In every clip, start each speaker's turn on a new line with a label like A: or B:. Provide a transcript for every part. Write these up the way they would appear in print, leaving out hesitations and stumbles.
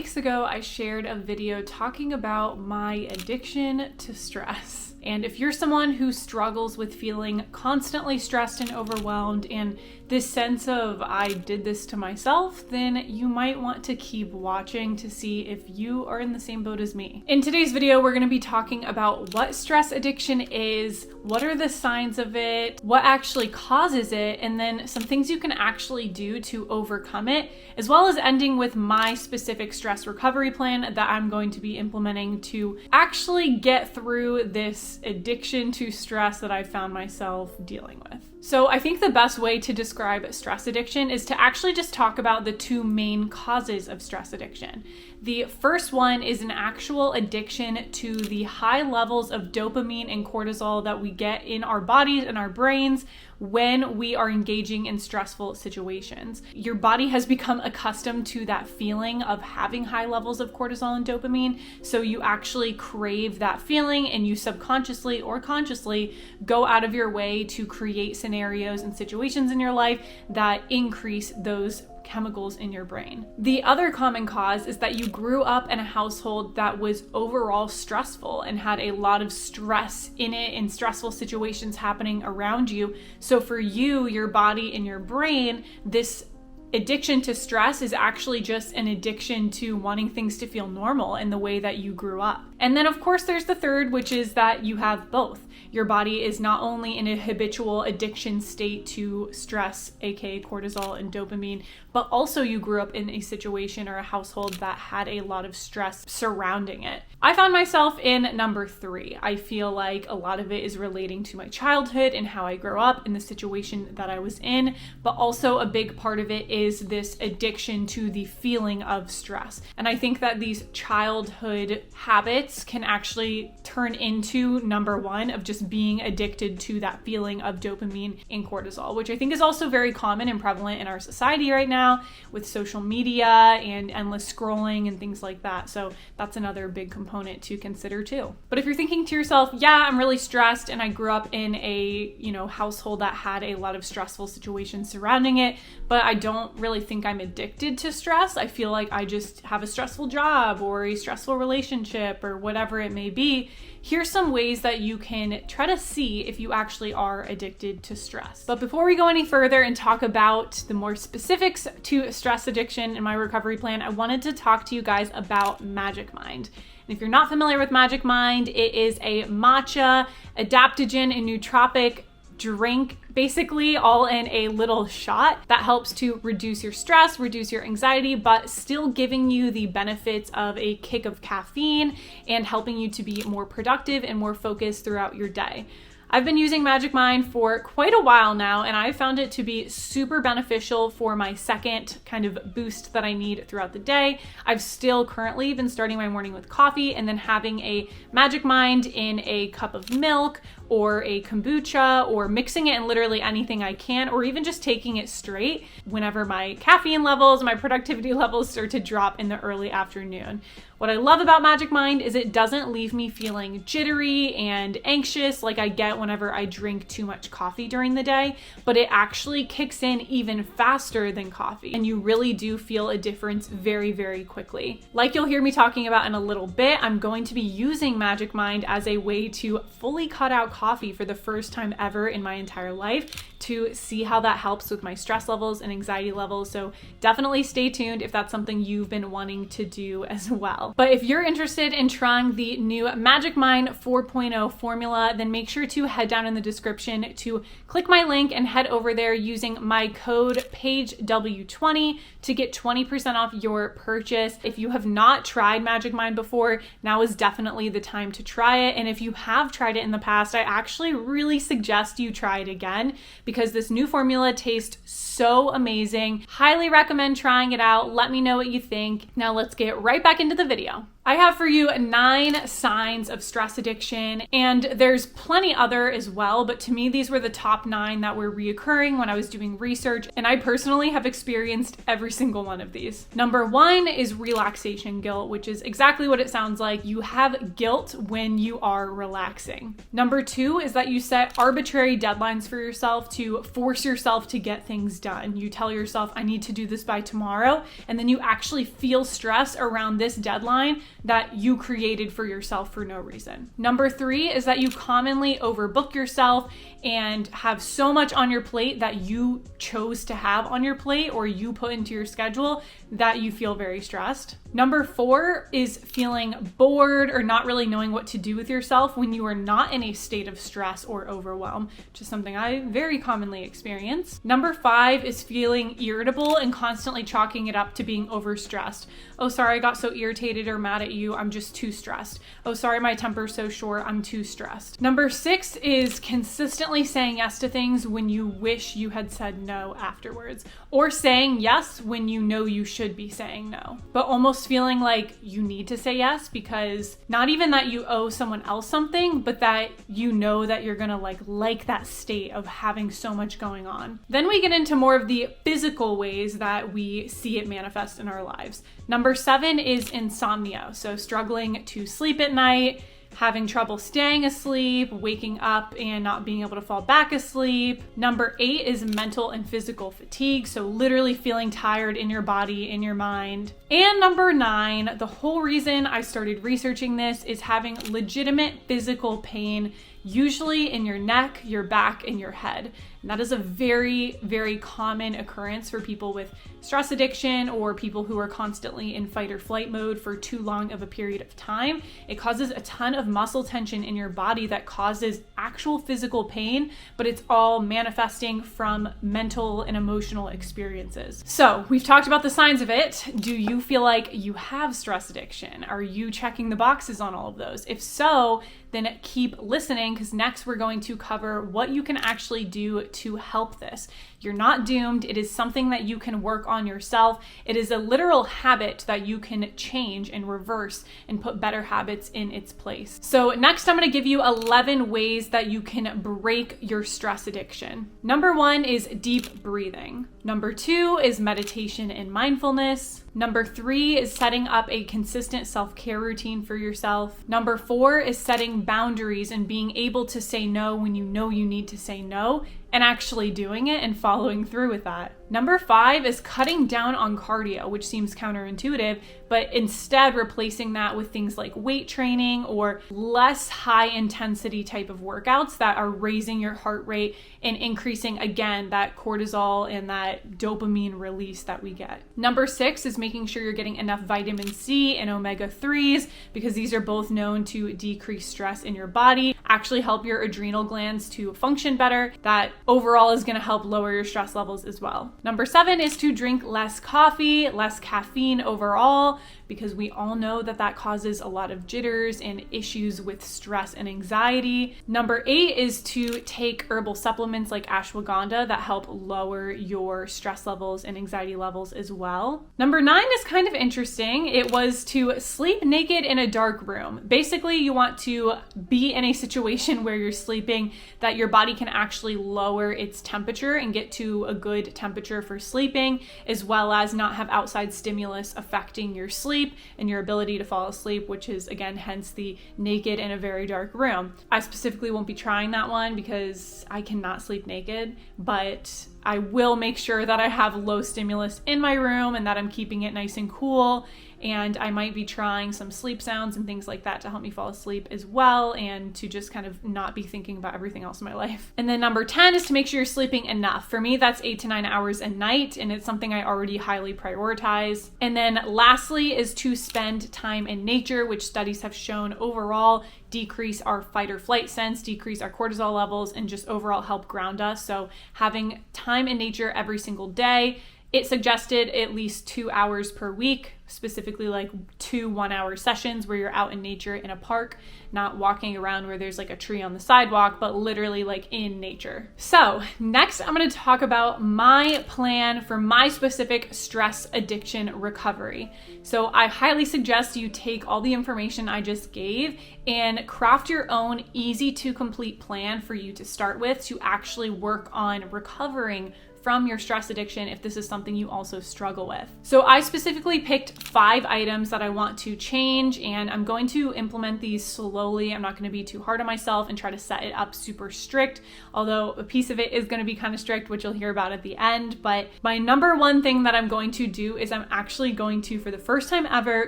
A: weeks ago, I shared a video talking about my addiction to stress. And if you're someone who struggles with feeling constantly stressed and overwhelmed and this sense of I did this to myself, then you might want to keep watching to see if you are in the same boat as me. In today's video, we're going to be talking about what stress addiction is, what are the signs of it, what actually causes it, and then some things you can actually do to overcome it, as well as ending with my specific stress recovery plan that I'm going to be implementing to actually get through this addiction to stress that I found myself dealing with. So I think the best way to describe stress addiction is to actually just talk about the two main causes of stress addiction. The first one is an actual addiction to the high levels of dopamine and cortisol that we get in our bodies and our brains when we are engaging in stressful situations. Your body has become accustomed to that feeling of having high levels of cortisol and dopamine, so you actually crave that feeling and you subconsciously or consciously go out of your way to create scenarios and situations in your life that increase those chemicals in your brain. The other common cause is that you grew up in a household that was overall stressful and had a lot of stress in it and stressful situations happening around you. So for you, your body and your brain, this addiction to stress is actually just an addiction to wanting things to feel normal in the way that you grew up. And then of course there's the third, which is that you have both. Your body is not only in a habitual addiction state to stress, aka cortisol and dopamine, but also you grew up in a situation or a household that had a lot of stress surrounding it. I found myself in number 3. I feel like a lot of it is relating to my childhood and how I grew up in the situation that I was in, but also a big part of it is this addiction to the feeling of stress. And I think that these childhood habits can actually turn into number 1 of just being addicted to that feeling of dopamine and cortisol, which I think is also very common and prevalent in our society right now with social media and endless scrolling and things like that. So that's another big component to consider too. But if you're thinking to yourself, yeah, I'm really stressed and I grew up in a, household that had a lot of stressful situations surrounding it, but I don't really think I'm addicted to stress. I feel like I just have a stressful job or a stressful relationship or whatever it may be. Here's some ways that you can try to see if you actually are addicted to stress. But before we go any further and talk about the more specifics to stress addiction in my recovery plan, I wanted to talk to you guys about Magic Mind. And if you're not familiar with Magic Mind, it is a matcha, adaptogen, and nootropic drink, basically all in a little shot that helps to reduce your stress, reduce your anxiety, but still giving you the benefits of a kick of caffeine and helping you to be more productive and more focused throughout your day. I've been using Magic Mind for quite a while now, and I found it to be super beneficial for my second kind of boost that I need throughout the day. I've still currently been starting my morning with coffee and then having a Magic Mind in a cup of milk or a kombucha or mixing it in literally anything I can, or even just taking it straight whenever my caffeine levels, my productivity levels start to drop in the early afternoon. What I love about Magic Mind is it doesn't leave me feeling jittery and anxious like I get whenever I drink too much coffee during the day, but it actually kicks in even faster than coffee, and you really do feel a difference very, very quickly. Like you'll hear me talking about in a little bit, I'm going to be using Magic Mind as a way to fully cut out coffee for the first time ever in my entire life to see how that helps with my stress levels and anxiety levels. So definitely stay tuned if that's something you've been wanting to do as well. But if you're interested in trying the new Magic Mind 4.0 formula, then make sure to head down in the description to click my link and head over there using my code PaigeW20 to get 20% off your purchase. If you have not tried Magic Mind before, now is definitely the time to try it. And if you have tried it in the past, I actually really suggest you try it again because this new formula tastes so amazing. Highly recommend trying it out. Let me know what you think. Now let's get right back into the video. I have for you 9 signs of stress addiction, and there's plenty other as well, but to me, these were the top 9 that were reoccurring when I was doing research, and I personally have experienced every single one of these. Number 1 is relaxation guilt, which is exactly what it sounds like. You have guilt when you are relaxing. Number 2 is that you set arbitrary deadlines for yourself to force yourself to get things done. You tell yourself, I need to do this by tomorrow, and then you actually feel stress around this deadline that you created for yourself for no reason. Number 3 is that you commonly overbook yourself and have so much on your plate that you chose to have on your plate or you put into your schedule that you feel very stressed. Number 4 is feeling bored or not really knowing what to do with yourself when you are not in a state of stress or overwhelm, which is something I very commonly experience. Number 5 is feeling irritable and constantly chalking it up to being overstressed. Oh, sorry, I got so irritated or mad at you, I'm just too stressed. Oh, sorry, my temper's so short, I'm too stressed. Number 6 is consistently saying yes to things when you wish you had said no afterwards, or saying yes when you know you should be saying no, but almost feeling like you need to say yes because not even that you owe someone else something, but that you know that you're gonna like that state of having so much going on. Then we get into more of the physical ways that we see it manifest in our lives. Number 7 is insomnia. So struggling to sleep at night, having trouble staying asleep, waking up and not being able to fall back asleep. Number 8 is mental and physical fatigue. So literally feeling tired in your body, in your mind. And number 9, the whole reason I started researching this is having legitimate physical pain, usually in your neck, your back, and your head. And that is a very, very common occurrence for people with stress addiction or people who are constantly in fight or flight mode for too long of a period of time. It causes a ton of muscle tension in your body that causes actual physical pain, but it's all manifesting from mental and emotional experiences. So we've talked about the signs of it. Do you feel like you have stress addiction? Are you checking the boxes on all of those? If so, then keep listening because next we're going to cover what you can actually do to help this. You're not doomed. It is something that you can work on yourself. It is a literal habit that you can change and reverse and put better habits in its place. So next I'm going to give you 11 ways that you can break your stress addiction. Number 1 is deep breathing. Number 2 is meditation and mindfulness. Number 3 is setting up a consistent self-care routine for yourself. Number 4 is setting boundaries and being able to say no when you know you need to say no and actually doing it and following through with that. Number 5 is cutting down on cardio, which seems counterintuitive, but instead replacing that with things like weight training or less high intensity type of workouts that are raising your heart rate and increasing, again, that cortisol and that dopamine release that we get. Number 6 is making sure you're getting enough vitamin C and omega-3s because these are both known to decrease stress in your body, actually help your adrenal glands to function better. That overall is going to help lower your stress levels as well. Number 7 is to drink less coffee, less caffeine overall, because we all know that that causes a lot of jitters and issues with stress and anxiety. Number 8 is to take herbal supplements like ashwagandha that help lower your stress levels and anxiety levels as well. Number 9 is kind of interesting. It was to sleep naked in a dark room. Basically, you want to be in a situation where you're sleeping that your body can actually lower its temperature and get to a good temperature for sleeping, as well as not have outside stimulus affecting your sleep and your ability to fall asleep, which is, again, hence the naked in a very dark room. I specifically won't be trying that one because I cannot sleep naked, but I will make sure that I have low stimulus in my room and that I'm keeping it nice and cool. And I might be trying some sleep sounds and things like that to help me fall asleep as well and to just kind of not be thinking about everything else in my life. And then number 10 is to make sure you're sleeping enough. For me, that's 8 to 9 hours a night, and it's something I already highly prioritize. And then lastly is to spend time in nature, which studies have shown overall decrease our fight or flight sense, decrease our cortisol levels, and just overall help ground us. So having time in nature every single day. It suggested at least 2 hours per week, specifically like 2 1-hour sessions where you're out in nature in a park, not walking around where there's like a tree on the sidewalk, but literally like in nature. So next I'm going to talk about my plan for my specific stress addiction recovery. So I highly suggest you take all the information I just gave and craft your own easy to complete plan for you to start with to actually work on recovering from your stress addiction if this is something you also struggle with. So I specifically picked 5 items that I want to change, and I'm going to implement these slowly. I'm not going to be too hard on myself and try to set it up super strict, although a piece of it is going to be kind of strict, which you'll hear about at the end. But my number one thing that I'm going to do is I'm actually going to, for the first time ever,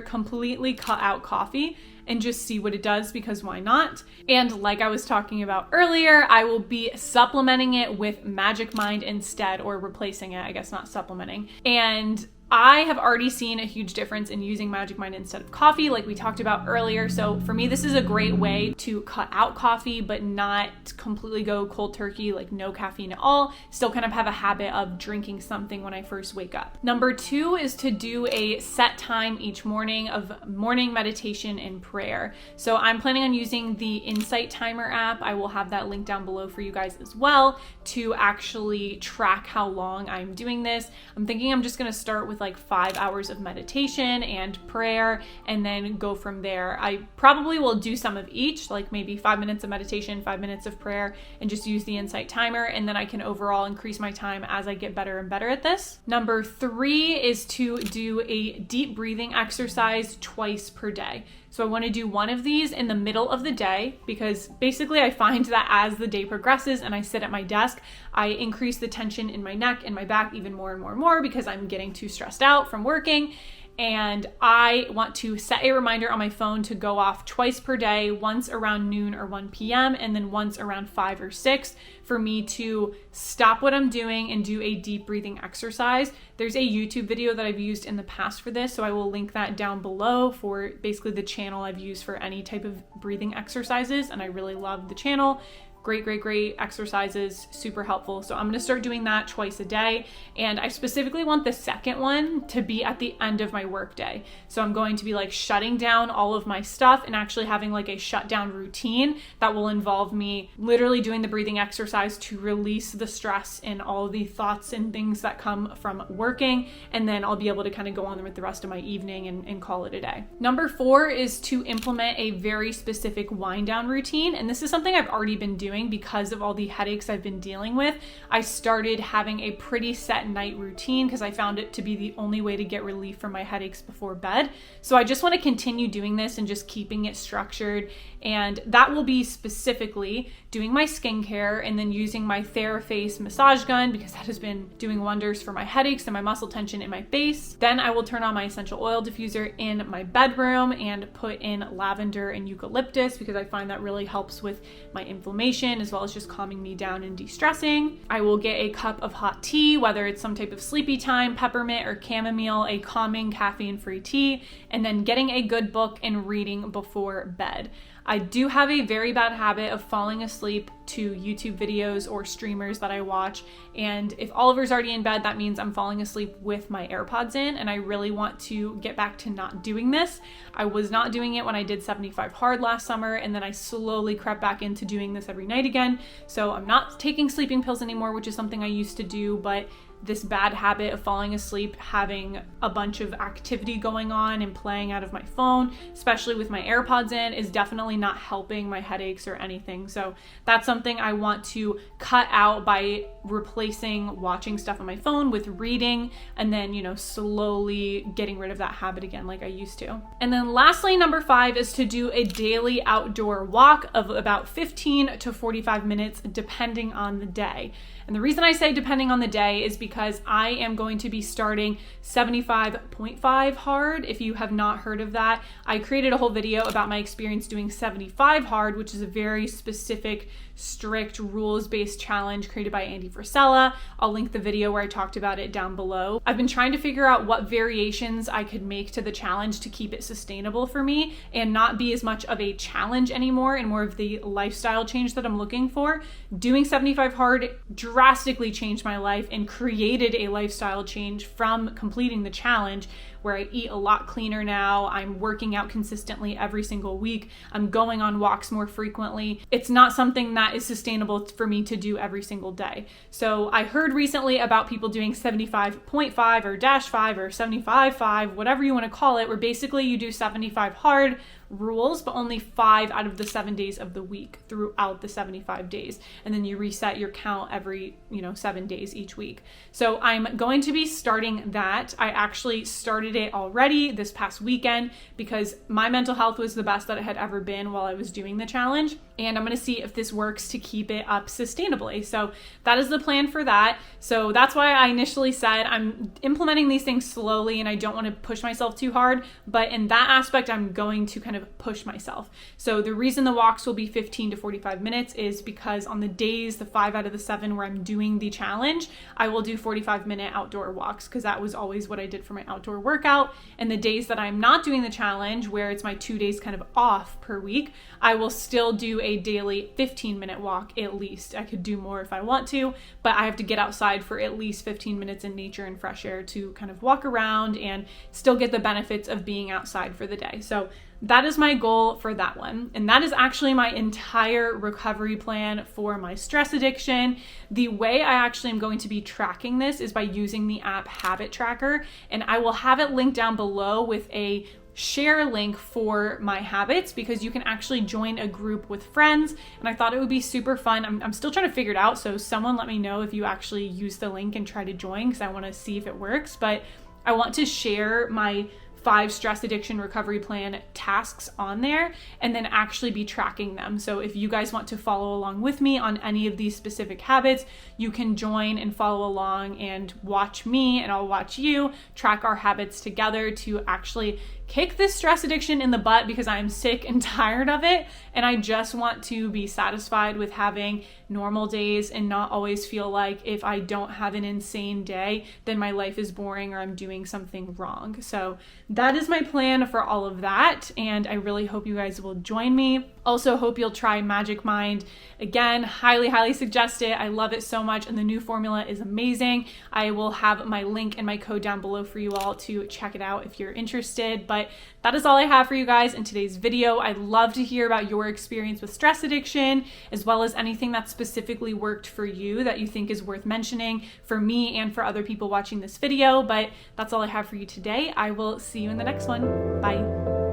A: completely cut out coffee and just see what it does, because why not? And like I was talking about earlier, I will be supplementing it with Magic Mind instead, or replacing it, I guess, not supplementing. And I have already seen a huge difference in using Magic Mind instead of coffee, like we talked about earlier. So for me, this is a great way to cut out coffee, but not completely go cold turkey, like no caffeine at all. Still kind of have a habit of drinking something when I first wake up. Number 2 is to do a set time each morning of morning meditation and prayer. So I'm planning on using the Insight Timer app. I will have that link down below for you guys as well, to actually track how long I'm doing this. I'm thinking I'm just going to start with like 5 hours of meditation and prayer, and then go from there. I probably will do some of each, like maybe 5 minutes of meditation, 5 minutes of prayer, and just use the Insight Timer, and then I can overall increase my time as I get better and better at this. Number 3 is to do a deep breathing exercise twice per day. So I want to do one of these in the middle of the day, because basically I find that as the day progresses and I sit at my desk, I increase the tension in my neck and my back even more and more and more, because I'm getting too stressed out from working. And I want to set a reminder on my phone to go off twice per day, once around noon or 1 p.m. and then once around 5 or 6, for me to stop what I'm doing and do a deep breathing exercise. There's a YouTube video that I've used in the past for this, so I will link that down below for basically the channel I've used for any type of breathing exercises, and I really love the channel. Great exercises, super helpful. So I'm gonna start doing that twice a day. And I specifically want the second one to be at the end of my workday. So I'm going to be like shutting down all of my stuff and actually having like a shutdown routine that will involve me literally doing the breathing exercise to release the stress and all the thoughts and things that come from working. And then I'll be able to kind of go on with the rest of my evening and call it a day. Number 4 is to implement a very specific wind down routine. And this is something I've already been doing because of all the headaches I've been dealing with. I started having a pretty set night routine because I found it to be the only way to get relief from my headaches before bed. So I just want to continue doing this and just keeping it structured. And that will be specifically doing my skincare and then using my TheraFace massage gun, because that has been doing wonders for my headaches and my muscle tension in my face. Then I will turn on my essential oil diffuser in my bedroom and put in lavender and eucalyptus, because I find that really helps with my inflammation, as well as just calming me down and de-stressing. I will get a cup of hot tea, whether it's some type of sleepy time, peppermint or chamomile, a calming caffeine-free tea, and then getting a good book and reading before bed. I do have a very bad habit of falling asleep to YouTube videos or streamers that I watch. And if Oliver's already in bed, that means I'm falling asleep with my AirPods in. And I really want to get back to not doing this. I was not doing it when I did 75 hard last summer. And then I slowly crept back into doing this every night again. So I'm not taking sleeping pills anymore, which is something I used to do, but this bad habit of falling asleep, having a bunch of activity going on and playing out of my phone, especially with my AirPods in, is definitely not helping my headaches or anything. So that's something I want to cut out by replacing watching stuff on my phone with reading, and then, slowly getting rid of that habit again like I used to. And then lastly, number 5 is to do a daily outdoor walk of about 15 to 45 minutes, depending on the day. And the reason I say depending on the day is because I am going to be starting 75.5 hard. If you have not heard of that, I created a whole video about my experience doing 75 hard, which is a very specific, strict, rules-based challenge created by Andy Frisella. I'll link the video where I talked about it down below. I've been trying to figure out what variations I could make to the challenge to keep it sustainable for me and not be as much of a challenge anymore and more of the lifestyle change that I'm looking for. Doing 75 hard drastically changed my life and created a lifestyle change from completing the challenge, where I eat a lot cleaner now. I'm working out consistently every single week. I'm going on walks more frequently. It's not something that is sustainable for me to do every single day. So I heard recently about people doing 75.5 or -5 or 75.5, whatever you want to call it, where basically you do 75 hard rules, but only 5 out of the 7 days of the week throughout the 75 days. And then you reset your count every, 7 days each week. So I'm going to be starting that. I actually started it already this past weekend because my mental health was the best that it had ever been while I was doing the challenge. And I'm going to see if this works to keep it up sustainably. So that is the plan for that. So that's why I initially said I'm implementing these things slowly and I don't want to push myself too hard. But in that aspect, I'm going to kind of push myself. So the reason the walks will be 15 to 45 minutes is because on the days, the 5 out of the 7 where I'm doing the challenge, I will do 45-minute outdoor walks because that was always what I did for my outdoor workout. And the days that I'm not doing the challenge, where it's my 2 days kind of off per week, I will still do a daily 15-minute walk at least. I could do more if I want to, but I have to get outside for at least 15 minutes in nature and fresh air to kind of walk around and still get the benefits of being outside for the day. So that is my goal for that one. And that is actually my entire recovery plan for my stress addiction. The way I actually am going to be tracking this is by using the app Habit Tracker, and I will have it linked down below with a share link for my habits because you can actually join a group with friends, and I thought it would be super fun. I'm still trying to figure it out, so someone let me know if you actually use the link and try to join because I want to see if it works. But I want to share my 5 stress addiction recovery plan tasks on there and then actually be tracking them. So if you guys want to follow along with me on any of these specific habits, you can join and follow along and watch me and I'll watch you track our habits together to actually kick this stress addiction in the butt because I'm sick and tired of it. And I just want to be satisfied with having normal days and not always feel like if I don't have an insane day, then my life is boring or I'm doing something wrong. So that is my plan for all of that. And I really hope you guys will join me. Also hope you'll try Magic Mind. Again, highly, highly suggest it. I love it so much. And the new formula is amazing. I will have my link and my code down below for you all to check it out if you're interested. But that is all I have for you guys in today's video. I'd love to hear about your experience with stress addiction, as well as anything that specifically worked for you that you think is worth mentioning for me and for other people watching this video. But that's all I have for you today. I will see you in the next one. Bye.